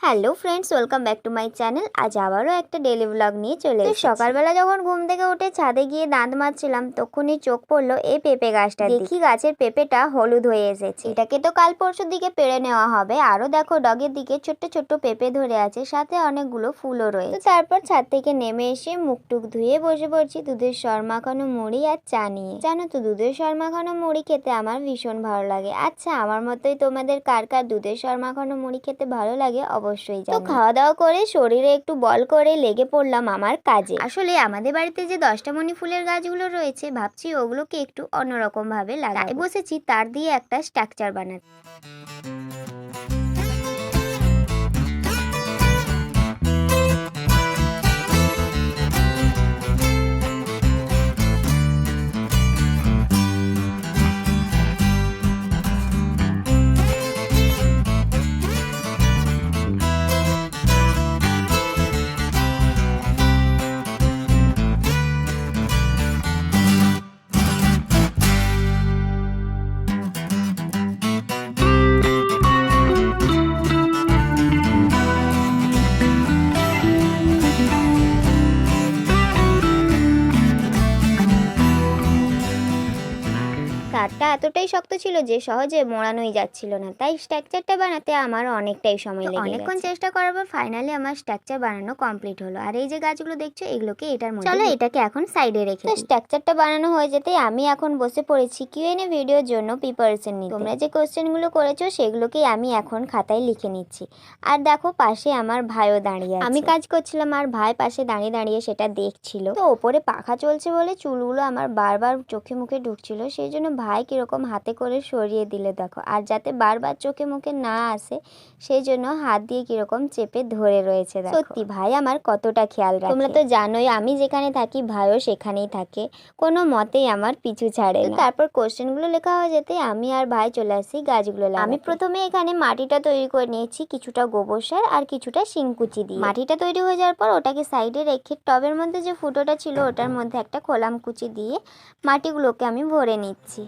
Hello friends, welcome back to my channel. আজ আবারও একটা ডেলি ব্লগ নিয়ে চলে এসেছি। সকালবেলা যখন ঘুম থেকে উঠে ছাদে গিয়ে দাঁত মাজছিলাম, তখনই চোখ পড়লো এই পেঁপে গাছটা। দেখি গাছের পেঁপেটা হলুদ হয়ে এসেছে। এটাকে তো কাল পরশুর দিকে পেড়ে নেওয়া হবে। আরো দেখো ডগের দিকে ছোট্ট ছোট্ট পেঁপে ধরে আছে, সাথে অনেকগুলো ফুলও রয়েছে। তারপর ছাদ থেকে নেমে এসে মুখ টুক ধুয়ে বসে পড়ছি দুধের সর মাখানো মুড়ি আর চা নিয়ে। জানো তো, দুধের সর মাখানো মুড়ি খেতে আমার ভীষণ ভালো লাগে। আচ্ছা, আমার মতোই তোমাদের কার কার দুধের সর মাখানো মুড়ি খেতে ভালো লাগে অবশ্যই জানাও। তো খাওয়া দাওয়া করে শরীরে একটু বল করে লেগে পড়লাম আমার কাজে। আসলে আমাদের বাড়িতে যে 10টা মনি ফুলের গাছগুলো রয়েছে, ভাবছি ওগুলোকে একটু অন্যরকম ভাবে লাগাই। বসেছি তার দিয়ে একটা স্ট্রাকচার বানাতে। তারটা এতটাই শক্ত ছিল যে সহজে মোড়ানোই যাচ্ছিল না, তাই স্ট্রাকচারটা বানাতে আমার অনেকটাই সময় লেগে গেছে। অনেকক্ষণ চেষ্টা করার পর ফাইনালি আমার স্ট্রাকচার বানানো কমপ্লিট হলো। আর এই যে গাছগুলো দেখছো, এগুলোকে এটার মধ্যে চলো এটাকে এখন সাইডে রেখে দিই। স্ট্রাকচারটা বানানো হয়ে যেতেই আমি এখন বসে পড়েছি কিউএনএ ভিডিওর জন্য প্রিপারেশন নিতে। তোমরা যে কোশ্চেনগুলো করেছো সেগুলোকেই আমি এখন খাতায় লিখে নিচ্ছি। আর দেখো পাশে আমার ভাইও দাঁড়িয়ে আছে। আমি কাজ করছিলাম আর ভাই পাশে দাঁড়িয়ে দাঁড়িয়ে সেটা দেখছিল। তো ওপরে পাখা চলছে বলে চুলগুলো আমার বারবার চোখে মুখে ঢুকছিল, সেই জন্য ভাই কিরকম হাতে করে সরিয়ে দিলে দেখো। আর যাতে বারবার চোখে মুখে না আসে সেই জন্য হাত দিয়ে কিরকম চেপে ধরে রয়েছে। সত্যি ভাই আমার কতটা খেয়াল রাখে। তোমরা তো জানোই আমি যেখানে থাকি ভাইও সেখানেই থাকে, কোনো মতেই আমার পিছু ছাড়ে না। তারপর কোশ্চেনগুলো লেখা হয়ে যেতে আমি আর ভাই চলে আসি গাছগুলো লাগাতে। আমি প্রথমে এখানে মাটিটা তৈরি করে নিয়েছি, কিছুটা গোবর সার আর কিছুটা শিংকুচি দিয়ে। মাটিটা তৈরি হয়ে যাওয়ার পর ওটাকে সাইডে রেখে টবের মধ্যে যে ফুটোটা ছিল ওটার মধ্যে একটা খোলাম কুচি দিয়ে মাটিগুলোকে আমি ভরে নিচ্ছি।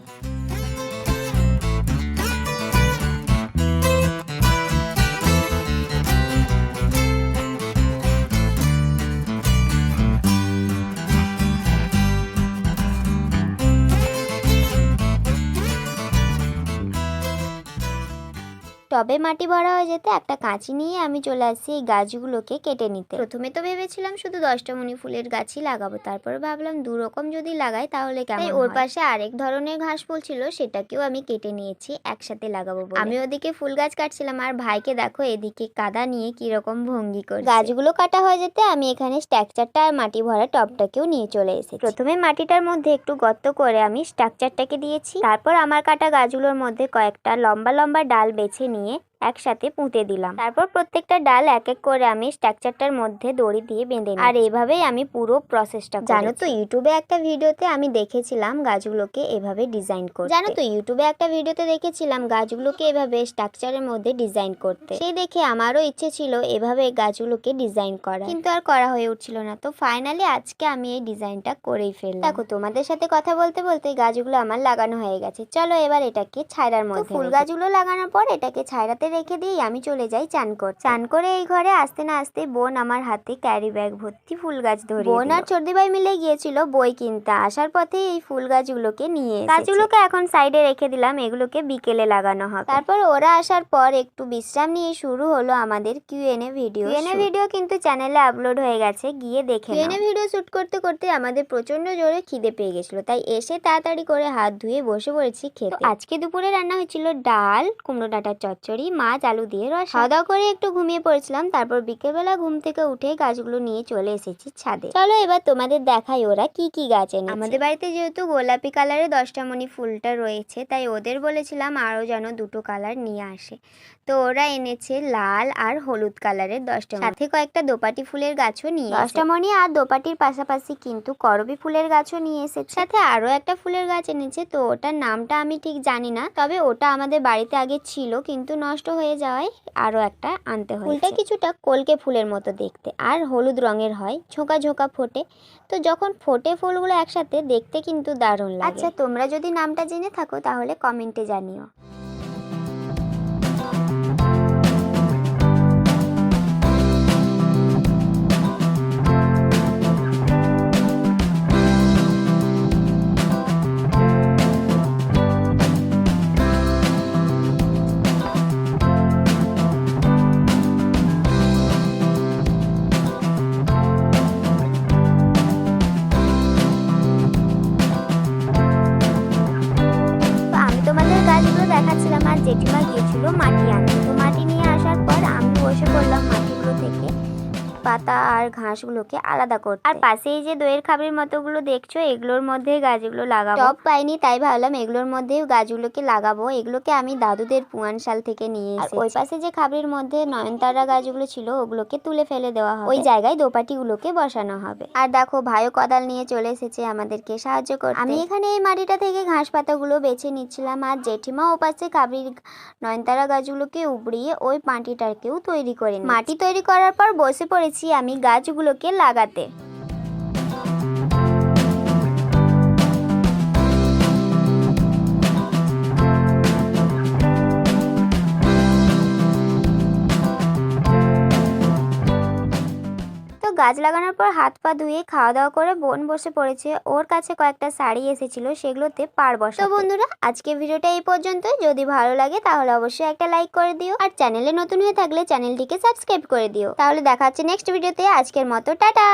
টবে মাটি ভরা হয়ে যেতে একটা কাঁচি নিয়ে আমি চলে আসি এই গাছগুলোকে কেটে নিতে। প্রথমে তো ভেবেছিলাম শুধু 10টা মনি ফুলের গাছই লাগাবো, তারপরে ভাবলাম দু রকম যদি লাগাই তাহলে কেমন হয়। ওর পাশে আরেক ধরনের ঘাস ফুল ছিল, সেটাকেও আমি কেটে নিয়েছি একসাথে লাগাবো বলে। আমি ওদিকে ফুল গাছ কাটছিলাম আর ভাইকে দেখো এদিকে কাদা নিয়ে কিরকম ভঙ্গি করছে। গাছগুলো কাটা হয়ে যেতে আমি এখানে স্ট্রাকচারটা আর মাটি ভরা টবটাকেও নিয়ে চলে এসেছি। প্রথমে মাটিটার মধ্যে একটু গর্ত করে আমি স্ট্রাকচারটাকে দিয়েছি। তারপর আমার কাটা গাছগুলোর মধ্যে কয়েকটা লম্বা লম্বা ডাল বেছে নিয়ে একসাথে পুঁতে দিলাম। তারপর প্রত্যেকটা ডাল এক এক করে আমি স্ট্রাকচারটার মধ্যে দড়ি দিয়ে বেঁধে নিই। আর এইভাবেই আমি পুরো প্রসেসটা করি। জানো তো ইউটিউবে একটা ভিডিওতে আমি দেখেছিলাম গাছগুলোকে এভাবে ডিজাইন করতে। এভাবে স্ট্রাকচারের মধ্যে ডিজাইন করতে। সেই দেখে আমারও ইচ্ছে ছিল এভাবে গাছগুলোকে ডিজাইন করা, কিন্তু আর করা হয়ে উঠছিল না। তো ফাইনালি আজকে আমি এই ডিজাইনটা করেই ফেললাম। দেখো তোমাদের সাথে কথা বলতে বলতে গাছগুলো আমার লাগানো হয়ে গেছে। চলো এবার এটাকে ছায়রার মধ্যে। ফুল গাছগুলো লাগানোর পর এটাকে ছায়রাতে রেখে দিয়ে আমি চলে যাই চান করতে। চান করে এই ঘরে আসতে না আসতে বোন আমার হাতে ক্যারি ব্যাগ ভর্তি ফুল গাছ ধরে। বোন আর চর্দি ভাই মিলে গিয়েছিল বই কিনতে, আসার পথে এই ফুল গাছগুলোকে নিয়ে গাছগুলোকে এখন সাইডে রেখে দিলাম, এগুলোকে বিকেলে লাগানো হবে। তারপর ওরা আসার পর একটু বিশ্রাম নিয়ে শুরু হলো আমাদের কিউএনএ ভিডিও। ভিডিও কিন্তু চ্যানেলে আপলোড হয়ে গেছে, গিয়ে দেখে। কিউএনএ ভিডিও শুট করতে করতে আমাদের প্রচন্ড জোরে খিদে পেয়ে গেছিল, তাই এসে তাড়াতাড়ি করে হাত ধুয়ে বসে পড়েছি খেতে। আজকে দুপুরে রান্না হয়েছিল ডাল, কুমড়ো ডাঁটার চচ্চড়ি, মাছ আলু দিয়ে রসা। খাওয়া দাওয়া করে একটু ঘুমিয়ে পড়েছিলাম। তারপর বিকেলবেলা ঘুম থেকে উঠে গাছগুলো নিয়ে চলে এসেছি ছাদে। চলো এবার তোমাদের দেখাই ওরা কি কি গাছ এনেছে। আমাদের বাড়িতে যেহেতু গোলাপি কালারের 10টা মনি ফুলটা রয়েছে, তাই ওদের বলেছিলাম আরো যেন দুটো কালার নিয়ে আসে। তো ওরা এনেছে লাল আর হলুদ কালারের 10টা, সাথে কয়েকটা দোপাটি ফুলের গাছও নিয়ে। 10টা মনি আর দোপাটির পাশাপাশি কিন্তু করবী ফুলের গাছও নিয়ে এসেছে, সাথে আরো একটা ফুলের গাছ এনেছে। তো ওটার নামটা আমি ঠিক জানি না, তবে ওটা আমাদের বাড়িতে আগে ছিল কিন্তু নষ্ট হয়ে যাওয়ায় আরো একটা আনতে হয়েছে। ফুলটা কিছুটা কলকে ফুলের মতো দেখতে আর হলুদ রঙের হয়, ঝোঁকা ঝোঁকা ফোটে। তো যখন ফোটে ফুলগুলো একসাথে দেখতে কিন্তু দারুণ লাগে। আচ্ছা, তোমরা যদি নামটা জেনে থাকো তাহলে কমেন্টে জানিও। বসে পড়লাম মাটিগুলো থেকে পাতা আর ঘাসগুলোকে আলাদা করতে। আর পাশেই যে দইয়ের খাবারের মতোগুলো দেখছো, এগুলোর মধ্যে গাছগুলো লাগাবো। টব পাইনি, তাই ভাবলাম এগুলোর মধ্যে গাছগুলোকে লাগাবো। এগুলোকে আমি দাদুদের পুয়ানশাল থেকে নিয়ে এসেছি। ওই পাশে যে খাবারের মধ্যে নয়নতারা গাছগুলো ছিল, ওগুলোকে তুলে ফেলে দেওয়া হবে। ওই জায়গায় দোপাটিগুলোকে বসানো হবে। আর দেখো ভাইও কোদাল নিয়ে চলে এসেছে আমাদেরকে সাহায্য করতে। আমি এখানে এই মাটিটা থেকে ঘাস পাতাগুলো বেছে নিচ্ছিলাম, আর জেঠিমা ও পাশে খাবারের নয়নতারা গাছগুলোকে উবড়িয়ে ওই মাটিটাকেও তৈরি করে মাটি তৈরি করার পর বসে পড়েছি আমি গাছগুলোকে লাগাতে। গাছ লাগানোর পর হাত পা ধুয়ে খাওয়া দাওয়া করে বোন বসে পড়েছে। ওর কাছে কয়েকটা শাড়ি এসেছিল, সেগুলোতে পার বসাতে। তো বন্ধুরা, আজকে ভিডিওটা এই পর্যন্ত। যদি ভালো লাগে তাহলে অবশ্যই একটা লাইক করে দিও, আর চ্যানেলে নতুন হয়ে থাকলে চ্যানেলটিকে সাবস্ক্রাইব করে দিও। তাহলে দেখা হচ্ছে নেক্সট ভিডিওতে। আজকের মতো টাটা।